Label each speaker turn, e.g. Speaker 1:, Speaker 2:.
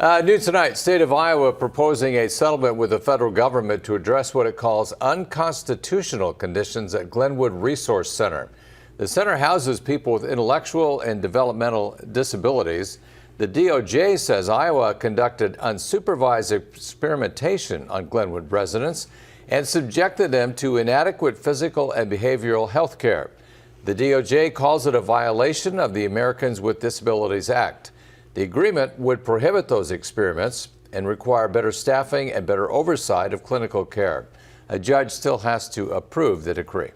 Speaker 1: New tonight, state of Iowa proposing a settlement with the federal government to address what it calls unconstitutional conditions at Glenwood Resource Center. The center houses people with intellectual and developmental disabilities. The DOJ says Iowa conducted unsupervised experimentation on Glenwood residents and subjected them to inadequate physical and behavioral health care. The DOJ calls it a violation of the Americans with Disabilities Act. The agreement would prohibit those experiments and require better staffing and better oversight of clinical care. A judge still has to approve the decree.